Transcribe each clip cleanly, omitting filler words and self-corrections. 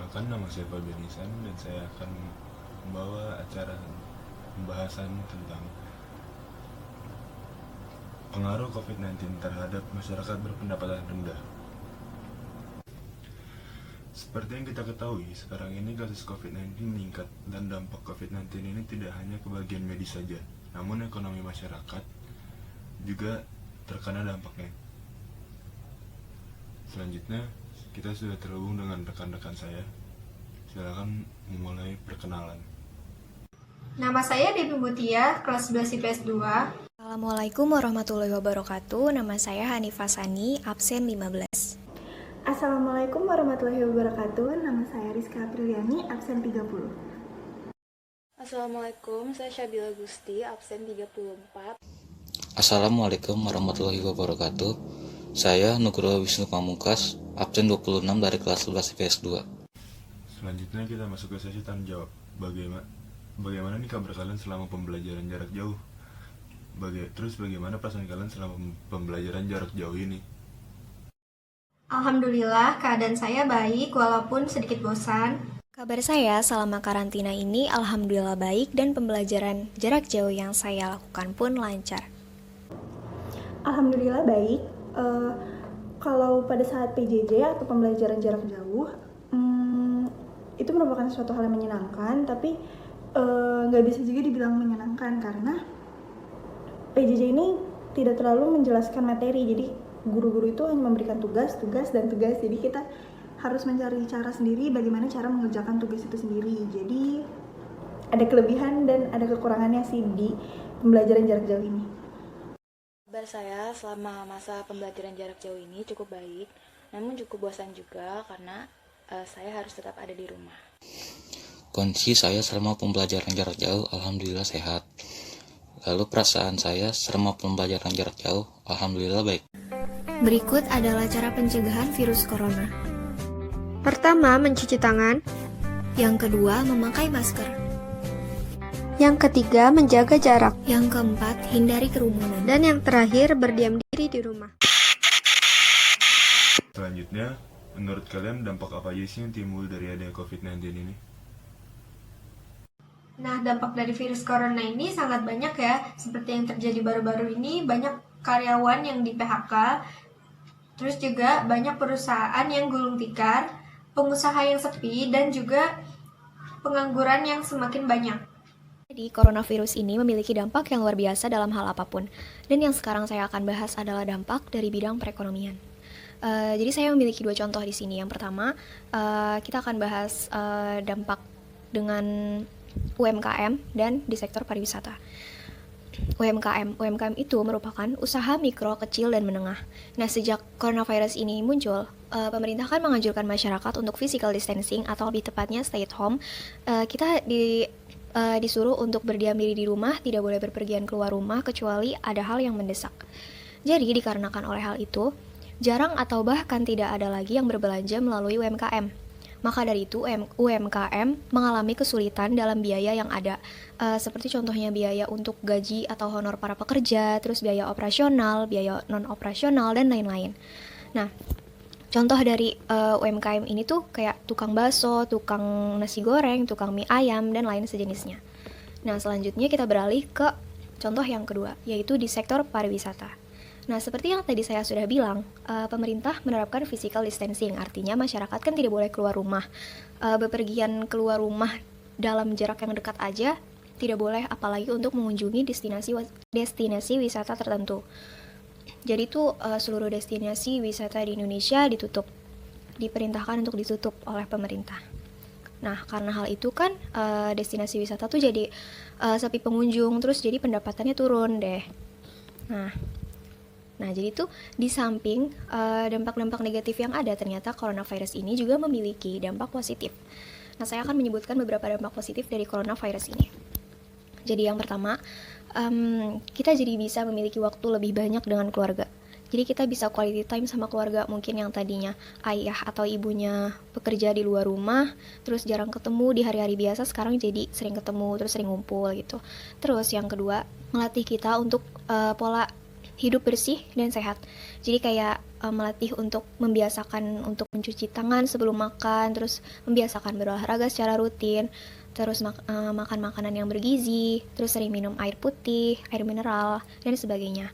Perkenalkan, nama saya Fabianisan dan saya akan membawa acara pembahasan tentang pengaruh COVID-19 terhadap masyarakat berpendapatan rendah. Seperti yang kita ketahui, sekarang ini kasus COVID-19 meningkat dan dampak COVID-19 ini tidak hanya ke bagian medis saja, namun ekonomi masyarakat juga terkena dampaknya. Selanjutnya, kita sudah terhubung dengan rekan-rekan saya. Silakan memulai perkenalan. Nama saya Devi Mutia, kelas 11 IPS 2. Assalamualaikum warahmatullahi wabarakatuh. Nama saya Hanifah Sani, absen 15. Assalamualaikum warahmatullahi wabarakatuh. Nama saya Rizka Apriliani, absen 30. Assalamualaikum, saya Syabila Gusti, absen 34. Assalamualaikum warahmatullahi wabarakatuh. Saya Nugroho Wisnu Pamungkas, absen 26 dari kelas 11 IPS 2. Selanjutnya kita masuk ke sesi tanya jawab. Bagaimana nih kabar kalian selama pembelajaran jarak jauh? Terus bagaimana perasaan kalian selama pembelajaran jarak jauh ini? Alhamdulillah, keadaan saya baik walaupun sedikit bosan. Kabar saya selama karantina ini alhamdulillah baik dan pembelajaran jarak jauh yang saya lakukan pun lancar. Alhamdulillah baik. Kalau pada saat PJJ atau pembelajaran jarak jauh, itu merupakan suatu hal yang menyenangkan, tapi nggak bisa juga dibilang menyenangkan karena PJJ ini tidak terlalu menjelaskan materi. Jadi guru-guru itu hanya memberikan tugas, jadi kita harus mencari cara sendiri bagaimana cara mengerjakan tugas itu sendiri. Jadi ada kelebihan dan ada kekurangannya sih di pembelajaran jarak jauh ini. Kabar saya selama masa pembelajaran jarak jauh ini cukup baik, namun cukup bosan juga karena saya harus tetap ada di rumah. Kondisi saya selama pembelajaran jarak jauh alhamdulillah sehat. Lalu perasaan saya selama pembelajaran jarak jauh alhamdulillah baik. Berikut adalah cara pencegahan virus corona. Pertama, mencuci tangan. Yang kedua, memakai masker. Yang ketiga, menjaga jarak. Yang keempat, hindari kerumunan. Dan yang terakhir, berdiam diri di rumah. Selanjutnya, menurut kalian dampak apa aja sih yang timbul dari adanya COVID-19 ini? Nah, dampak dari virus corona ini sangat banyak ya. Seperti yang terjadi baru-baru ini, banyak karyawan yang di PHK, terus juga banyak perusahaan yang gulung tikar, pengusaha yang sepi, dan juga pengangguran yang semakin banyak. Jadi, coronavirus ini memiliki dampak yang luar biasa dalam hal apapun. Dan yang sekarang saya akan bahas adalah dampak dari bidang perekonomian. Jadi saya memiliki dua contoh di sini. Yang pertama, kita akan bahas dampak dengan UMKM dan di sektor pariwisata. UMKM itu merupakan usaha mikro, kecil, dan menengah. Nah, sejak coronavirus ini muncul, pemerintah kan menganjurkan masyarakat untuk physical distancing atau lebih tepatnya stay at home. Kita disuruh untuk berdiam diri di rumah, tidak boleh berpergian keluar rumah kecuali ada hal yang mendesak. Jadi, dikarenakan oleh hal itu, jarang atau bahkan tidak ada lagi yang berbelanja melalui UMKM. Maka dari itu, UMKM mengalami kesulitan dalam biaya yang ada, seperti contohnya biaya untuk gaji atau honor para pekerja, terus biaya operasional, biaya non-operasional, dan lain-lain. Nah, contoh dari UMKM ini tuh kayak tukang bakso, tukang nasi goreng, tukang mie ayam, dan lain sejenisnya. Nah, selanjutnya kita beralih ke contoh yang kedua, yaitu di sektor pariwisata. Nah, seperti yang tadi saya sudah bilang, pemerintah menerapkan physical distancing, artinya masyarakat kan tidak boleh keluar rumah. Bepergian keluar rumah dalam jarak yang dekat aja tidak boleh, apalagi untuk mengunjungi destinasi wisata tertentu. Jadi itu seluruh destinasi wisata di Indonesia diperintahkan untuk ditutup oleh pemerintah. Nah, karena hal itu kan destinasi wisata tuh jadi sepi pengunjung, terus jadi pendapatannya turun deh. Nah, jadi tuh di samping dampak-dampak negatif yang ada, ternyata coronavirus ini juga memiliki dampak positif. Nah, saya akan menyebutkan beberapa dampak positif dari coronavirus ini. Jadi yang pertama, kita jadi bisa memiliki waktu lebih banyak dengan keluarga. Jadi kita bisa quality time sama keluarga, mungkin yang tadinya ayah atau ibunya bekerja di luar rumah, terus jarang ketemu di hari-hari biasa, sekarang jadi sering ketemu, terus sering ngumpul gitu. Terus yang kedua, melatih kita untuk pola hidup bersih dan sehat. Jadi kayak melatih untuk membiasakan untuk mencuci tangan sebelum makan, terus membiasakan berolahraga secara rutin, terus makan makanan yang bergizi, terus sering minum air putih, air mineral, dan sebagainya.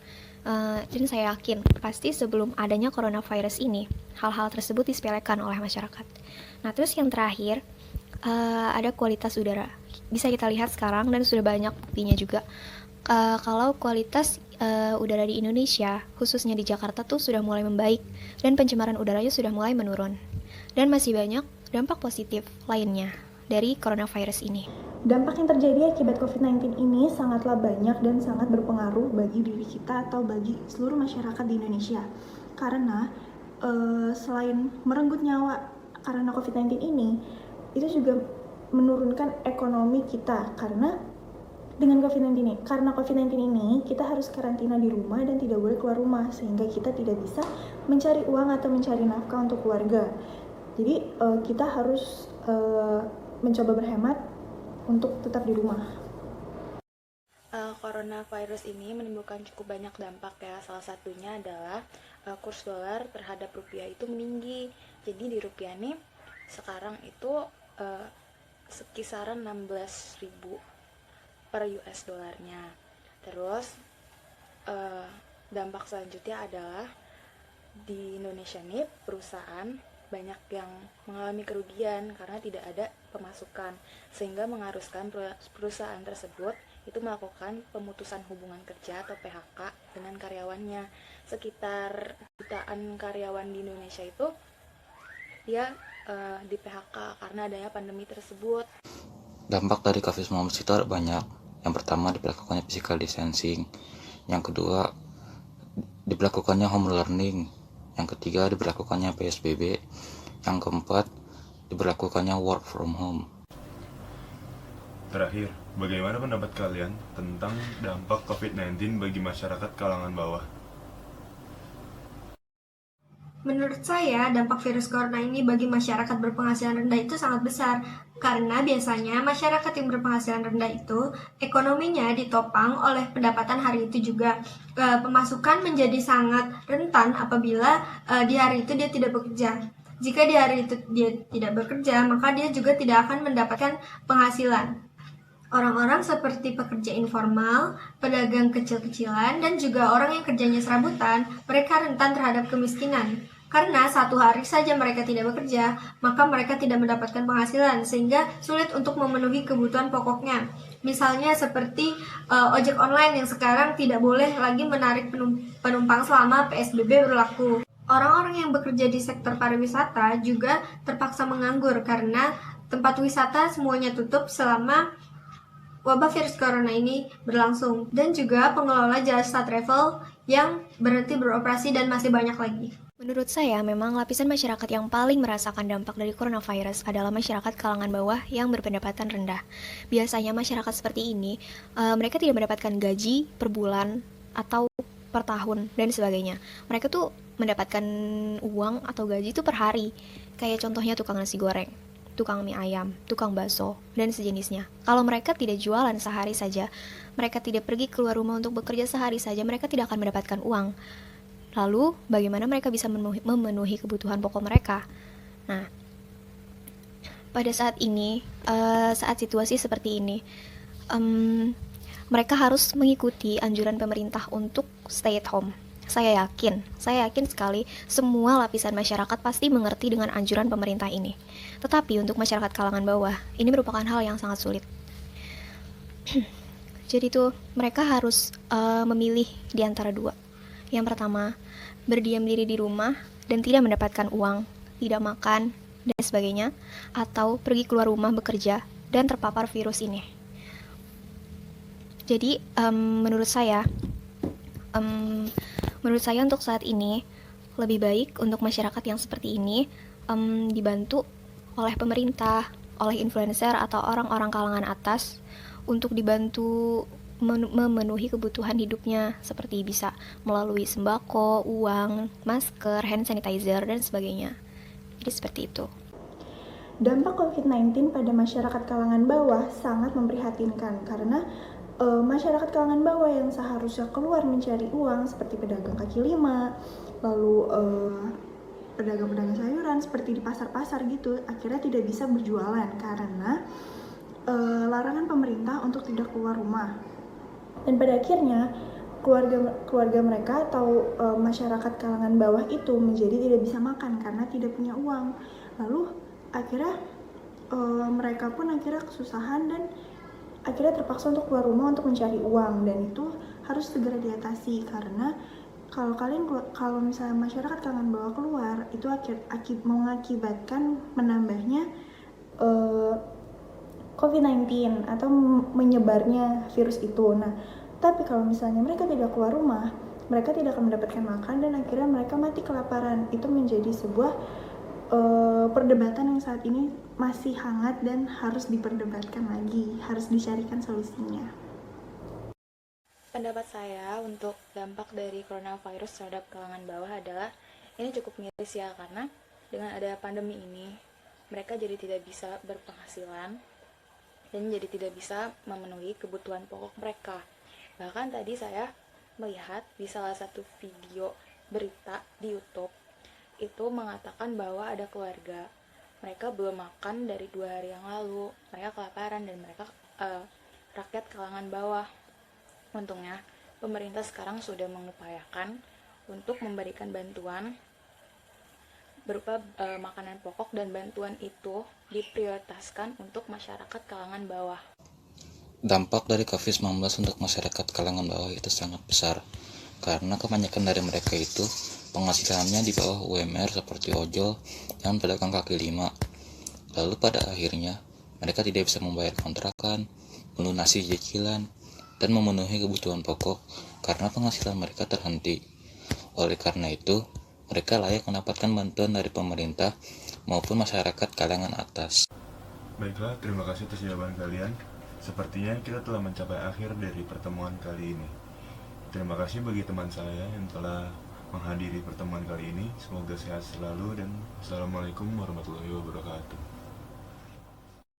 Dan saya yakin pasti sebelum adanya coronavirus ini, hal-hal tersebut disepelekan oleh masyarakat. Nah, terus yang terakhir, ada kualitas udara. Bisa kita lihat sekarang dan sudah banyak buktinya juga. Kalau kualitas udara di Indonesia, khususnya di Jakarta tuh sudah mulai membaik dan pencemaran udaranya sudah mulai menurun. Dan masih banyak dampak positif lainnya dari coronavirus ini. Dampak yang terjadi akibat COVID-19 ini sangatlah banyak dan sangat berpengaruh bagi diri kita atau bagi seluruh masyarakat di Indonesia. Karena selain merenggut nyawa karena COVID-19 ini, itu juga menurunkan ekonomi kita karena dengan COVID-19 ini kita harus karantina di rumah dan tidak boleh keluar rumah sehingga kita tidak bisa mencari uang atau mencari nafkah untuk keluarga. Jadi kita harus mencoba berhemat untuk tetap di rumah. Coronavirus ini menimbulkan cukup banyak dampak ya. Salah satunya adalah kurs dolar terhadap rupiah itu meninggi. Jadi di rupiah nih sekarang itu sekisaran 16.000 per US dolarnya. Terus dampak selanjutnya adalah di Indonesia nih perusahaan banyak yang mengalami kerugian karena tidak ada pemasukan, sehingga mengharuskan perusahaan tersebut itu melakukan pemutusan hubungan kerja atau PHK dengan karyawannya. Sekitar jutaan karyawan di Indonesia itu dia di PHK karena adanya pandemi tersebut. Dampak dari COVID-19 itu ada banyak. Yang pertama diberlakukannya physical distancing, yang kedua diberlakukannya home learning, yang ketiga diberlakukannya PSBB, yang keempat diberlakukannya work from home. Terakhir, bagaimana pendapat kalian tentang dampak COVID-19 bagi masyarakat kalangan bawah? Menurut saya, dampak virus corona ini bagi masyarakat berpenghasilan rendah itu sangat besar. Karena biasanya masyarakat yang berpenghasilan rendah itu ekonominya ditopang oleh pendapatan hari itu juga. Pemasukan menjadi sangat rentan apabila di hari itu dia tidak bekerja. Jika di hari itu dia tidak bekerja, maka dia juga tidak akan mendapatkan penghasilan. Orang-orang seperti pekerja informal, pedagang kecil-kecilan, dan juga orang yang kerjanya serabutan, mereka rentan terhadap kemiskinan. Karena satu hari saja mereka tidak bekerja, maka mereka tidak mendapatkan penghasilan, sehingga sulit untuk memenuhi kebutuhan pokoknya. Misalnya seperti ojek online yang sekarang tidak boleh lagi menarik penumpang selama PSBB berlaku. Orang-orang yang bekerja di sektor pariwisata juga terpaksa menganggur karena tempat wisata semuanya tutup selama wabah virus corona ini berlangsung, dan juga pengelola jasa travel yang berhenti beroperasi dan masih banyak lagi. Menurut saya, memang lapisan masyarakat yang paling merasakan dampak dari coronavirus adalah masyarakat kalangan bawah yang berpendapatan rendah. Biasanya masyarakat seperti ini, mereka tidak mendapatkan gaji per bulan atau per tahun dan sebagainya. Mereka tuh mendapatkan uang atau gaji itu per hari. Kayak contohnya tukang nasi goreng, tukang mie ayam, tukang bakso, dan sejenisnya. Kalau mereka tidak jualan sehari saja, mereka tidak pergi keluar rumah untuk bekerja sehari saja, mereka tidak akan mendapatkan uang. Lalu, bagaimana mereka bisa memenuhi kebutuhan pokok mereka? Nah, pada saat ini, saat situasi seperti ini, mereka harus mengikuti anjuran pemerintah untuk stay at home. Saya yakin sekali semua lapisan masyarakat pasti mengerti dengan anjuran pemerintah ini. Tetapi untuk masyarakat kalangan bawah, ini merupakan hal yang sangat sulit. Jadi tuh, mereka harus memilih di antara dua. Yang pertama, berdiam diri di rumah dan tidak mendapatkan uang, tidak makan, dan sebagainya, atau pergi keluar rumah bekerja dan terpapar virus ini. Jadi, menurut saya untuk saat ini, lebih baik untuk masyarakat yang seperti ini dibantu oleh pemerintah, oleh influencer atau orang-orang kalangan atas untuk dibantu memenuhi kebutuhan hidupnya, seperti bisa melalui sembako, uang, masker, hand sanitizer, dan sebagainya. Jadi seperti itu. Dampak COVID-19 pada masyarakat kalangan bawah sangat memprihatinkan karena masyarakat kalangan bawah yang seharusnya keluar mencari uang seperti pedagang kaki lima, lalu pedagang-pedagang sayuran seperti di pasar-pasar gitu, akhirnya tidak bisa berjualan karena larangan pemerintah untuk tidak keluar rumah. Dan pada akhirnya keluarga mereka atau masyarakat kalangan bawah itu menjadi tidak bisa makan karena tidak punya uang. Lalu akhirnya mereka pun akhirnya kesusahan dan akhirnya terpaksa untuk keluar rumah untuk mencari uang, dan itu harus segera diatasi karena kalau misalnya masyarakat kalangan bawah keluar itu mengakibatkan menambahnya COVID-19 atau menyebarnya virus itu. Nah, tapi kalau misalnya mereka tidak keluar rumah, mereka tidak akan mendapatkan makan dan akhirnya mereka mati kelaparan. Itu menjadi sebuah perdebatan yang saat ini masih hangat dan harus diperdebatkan lagi, harus dicarikan solusinya. Pendapat saya untuk dampak dari coronavirus terhadap kalangan bawah adalah ini cukup miris ya, karena dengan ada pandemi ini mereka jadi tidak bisa berpenghasilan dan jadi tidak bisa memenuhi kebutuhan pokok mereka. Bahkan tadi saya melihat di salah satu video berita di YouTube itu mengatakan bahwa ada keluarga mereka belum makan dari 2 hari yang lalu, mereka kelaparan dan mereka rakyat kalangan bawah. Untungnya pemerintah sekarang sudah mengupayakan untuk memberikan bantuan berupa makanan pokok, dan bantuan itu diprioritaskan untuk masyarakat kalangan bawah. Dampak dari COVID-19 untuk masyarakat kalangan bawah itu sangat besar, karena kebanyakan dari mereka itu penghasilannya di bawah UMR seperti ojol dan pedagang kaki lima. Lalu pada akhirnya mereka tidak bisa membayar kontrakan, melunasi cicilan, dan memenuhi kebutuhan pokok karena penghasilan mereka terhenti. Oleh karena itu, mereka layak mendapatkan bantuan dari pemerintah maupun masyarakat kalangan atas. Baiklah, terima kasih atas jawaban kalian. Sepertinya kita telah mencapai akhir dari pertemuan kali ini. Terima kasih bagi teman saya yang telah menghadiri pertemuan kali ini. Semoga sehat selalu dan Assalamualaikum warahmatullahi wabarakatuh.